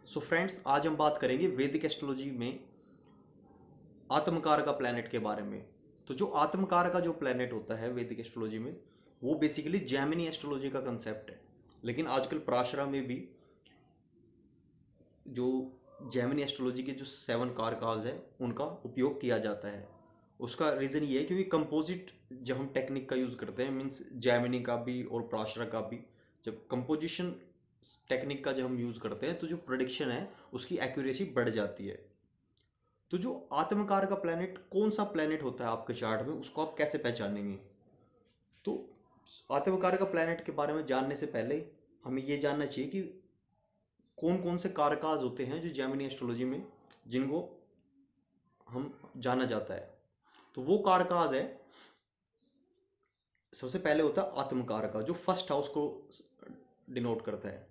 So friends, आज हम बात करेंगे वैदिक एस्ट्रोलॉजी में आत्मकार का प्लैनेट के बारे में। तो जो आत्मकार का जो प्लैनेट होता है वैदिक एस्ट्रोलॉजी में, वो बेसिकली जैमिनी एस्ट्रोलॉजी का कंसेप्ट है। लेकिन आजकल पराशरा में भी जो जैमिनी एस्ट्रोलॉजी के जो 7 कारकाज है उनका उपयोग किया जाता है। उसका रीज़न ये है क्योंकि कंपोजिट जब हम टेक्निक का यूज़ करते हैं, मीन्स जैमिनी का भी और पराशरा का भी, जब कंपोजिशन टेक्निक का जब हम यूज़ करते हैं तो जो प्रेडिक्शन है उसकी एक्यूरेसी बढ़ जाती है। तो जो आत्मकार का प्लैनेट कौन सा प्लैनेट होता है आपके चार्ट में, उसको आप कैसे पहचानेंगे? तो आत्मकार का प्लैनेट के बारे में जानने से पहले हमें ये जानना चाहिए कि कौन कौन से कारकाज होते हैं जो जैमिनी एस्ट्रोलॉजी में जिनको हम जाना जाता है। तो वो कारकाज है, सबसे पहले होता है आत्मकार का, जो फर्स्ट हाउस को डिनोट करता है।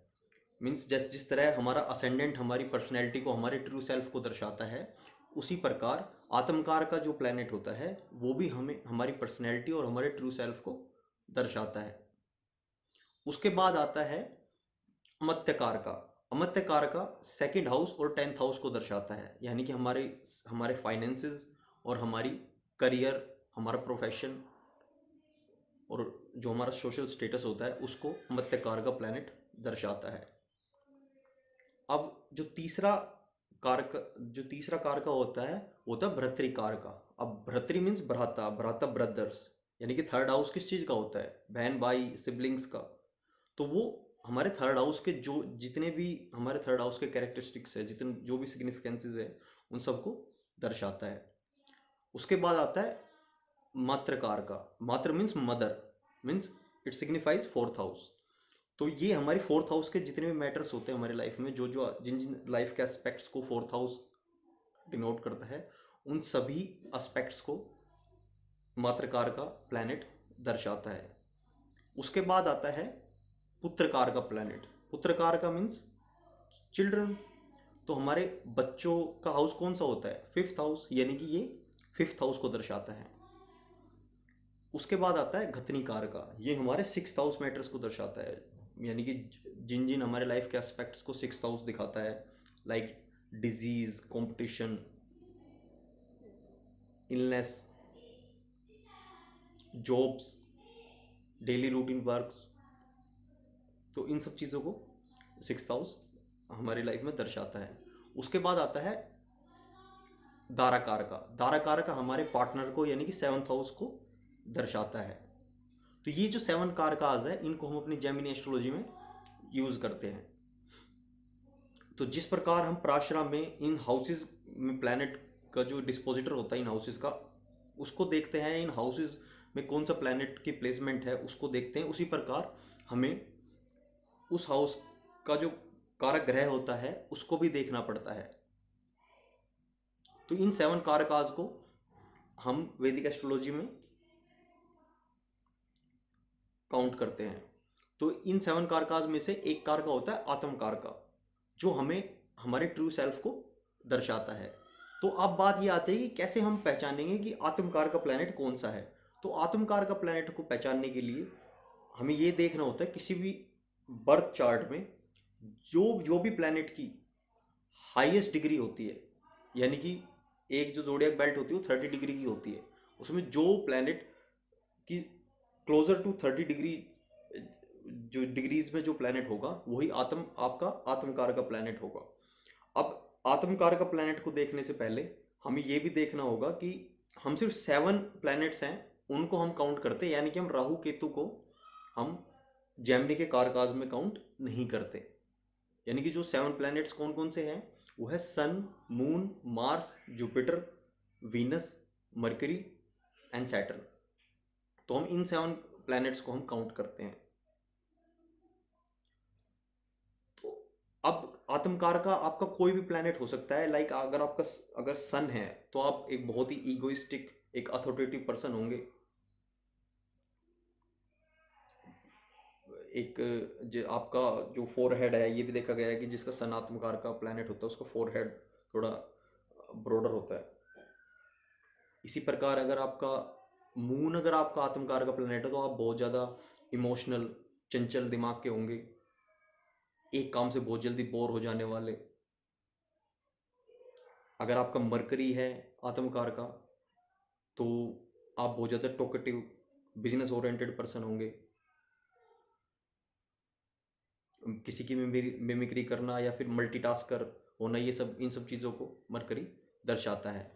मीन्स जिस तरह हमारा असेंडेंट हमारी पर्सनैलिटी को, हमारे ट्रू सेल्फ को दर्शाता है, उसी प्रकार आत्मकार का जो प्लैनेट होता है वो भी हमें हमारी पर्सनैलिटी और हमारे ट्रू सेल्फ को दर्शाता है। उसके बाद आता है अमत्यकार का। अमत्यकार का सेकंड हाउस और 10th हाउस को दर्शाता है, यानी कि हमारे हमारे फाइनेंसेस और हमारी करियर, हमारा प्रोफेशन और जो हमारा सोशल स्टेटस होता है उसको अमत्यकार का प्लैनेट दर्शाता है। अब जो तीसरा कारक होता है वो होता है भ्रतृ कारक। अब भ्रतृ मीन्स भ्राता, भ्राता ब्रदर्स, यानी कि थर्ड हाउस किस चीज़ का होता है? बहन भाई, सिबलिंग्स का। तो वो हमारे थर्ड हाउस के जो जितने भी हमारे थर्ड हाउस के कैरेक्टरिस्टिक्स है, जितने जो भी सिग्निफिकेंसेस है, उन सबको दर्शाता है। उसके बाद आता है मात्रकार का। मात्र means mother, means it signifies fourth house. तो ये हमारी फोर्थ हाउस के जितने भी मैटर्स होते हैं हमारी लाइफ में, जो जो जिन जिन लाइफ के एस्पेक्ट्स को फोर्थ हाउस डिनोट करता है, उन सभी एस्पेक्ट्स को मात्रकार का प्लैनेट दर्शाता है। उसके बाद आता है पुत्रकार का प्लैनेट। पुत्रकार का मीन्स चिल्ड्रन। तो हमारे बच्चों का हाउस कौन सा होता है? फिफ्थ हाउस, यानी कि ये फिफ्थ हाउस को दर्शाता है। उसके बाद आता है घतनीकार का। ये हमारे सिक्स्थ हाउस मैटर्स को दर्शाता है, यानी कि जिन जिन हमारे लाइफ के एस्पेक्ट्स को सिक्स्थ हाउस दिखाता है, like disease, competition, illness, jobs, daily routine works. तो इन सब चीज़ों को सिक्स्थ हाउस हमारी लाइफ में दर्शाता है। उसके बाद आता है दाराकार का। दाराकार का हमारे पार्टनर को, यानी कि सेवन्थ हाउस को दर्शाता है। तो ये जो 7 कारकाज है इनको हम अपनी जैमिनी एस्ट्रोलॉजी में यूज़ करते हैं। तो जिस प्रकार हम प्राशरा में इन हाउसेस में प्लैनेट का जो डिस्पोजिटर होता है इन हाउसेस का, उसको देखते हैं, इन हाउसेस में कौन सा प्लैनेट की प्लेसमेंट है उसको देखते हैं, उसी प्रकार हमें उस हाउस का जो कारक ग्रह होता है उसको भी देखना पड़ता है। तो इन 7 कारकाज को हम वैदिक एस्ट्रोलॉजी में काउंट करते हैं। तो इन 7 कारकाज में से एक कारक होता है आत्मकार का, जो हमें हमारे ट्रू सेल्फ को दर्शाता है। तो अब बात ये आती है कि कैसे हम पहचानेंगे कि आत्मकार का प्लैनेट कौन सा है। तो आत्मकार का प्लैनेट को पहचानने के लिए हमें ये देखना होता है किसी भी बर्थ चार्ट में जो जो भी प्लैनेट की हाईएस्ट डिग्री होती है, यानी कि एक जो जोडियक बेल्ट होती है वो 30 डिग्री की होती है, उसमें जो प्लैनेट की क्लोजर टू 30 डिग्री, जो डिग्रीज में जो प्लैनेट होगा वही आपका आत्मकार का प्लैनेट होगा। अब आत्मकार का प्लैनेट को देखने से पहले हमें ये भी देखना होगा कि हम सिर्फ 7 प्लैनेट्स हैं उनको हम काउंट करते हैं, यानी कि हम राहु केतु को हम जेमिनी के कारकाज में काउंट नहीं करते। यानी कि जो 7 प्लैनेट्स कौन कौन से हैं, वो है sun, moon, Mars, Jupiter, Venus, Mercury and Saturn. तो हम इन 7 प्लैनेट्स को हम काउंट करते हैं। तो अब आत्मकार का आपका कोई भी प्लैनेट हो सकता है। लाइक अगर सन है तो आप एक बहुत ही ईगोइस्टिक, एक अथॉरिटेटिव पर्सन होंगे। एक जो आपका जो फोरहेड है, ये भी देखा गया है कि जिसका सन आत्मकार का प्लैनेट होता है उसका फोरहेड थोड़ा ब्रॉडर होता है। इसी प्रकार अगर आपका मून, अगर आपका आत्मकार का प्लैनेट है तो आप बहुत ज़्यादा इमोशनल, चंचल दिमाग के होंगे, एक काम से बहुत जल्दी बोर हो जाने वाले, अगर आपका मरकरी है आत्मकार का, तो आप बहुत ज़्यादा टॉकेटिव, बिजनेस ओरिएंटेड पर्सन होंगे। किसी की मिमिक्री करना या फिर मल्टीटास्कर होना, ये सब, इन सब चीज़ों को मरकरी दर्शाता है।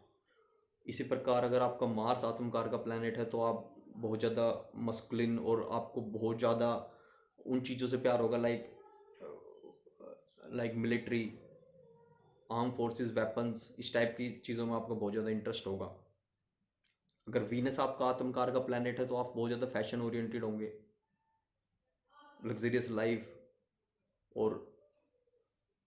इसी प्रकार अगर आपका मार्स आत्मकार का प्लैनेट है, तो आप बहुत ज़्यादा मस्कुलिन और आपको बहुत ज़्यादा उन चीज़ों से प्यार होगा, like military, arm forces, weapons, इस टाइप की चीज़ों में आपका बहुत ज़्यादा इंटरेस्ट होगा। अगर वीनस आपका आत्मकार का प्लैनेट है, तो आप बहुत ज़्यादा फैशन ओरिएंटेड होंगे, लग्जरियस लाइफ, और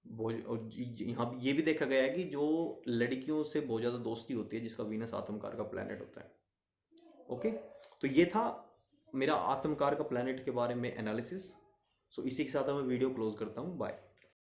यहाँ ये भी देखा गया है कि जो लड़कियों से बहुत ज़्यादा दोस्ती होती है जिसका वीनस आत्मकार का प्लैनेट होता है। ओके, तो ये था मेरा आत्मकार का प्लैनेट के बारे में एनालिसिस। सो इसी के साथ मैं वीडियो क्लोज करता हूँ। बाय।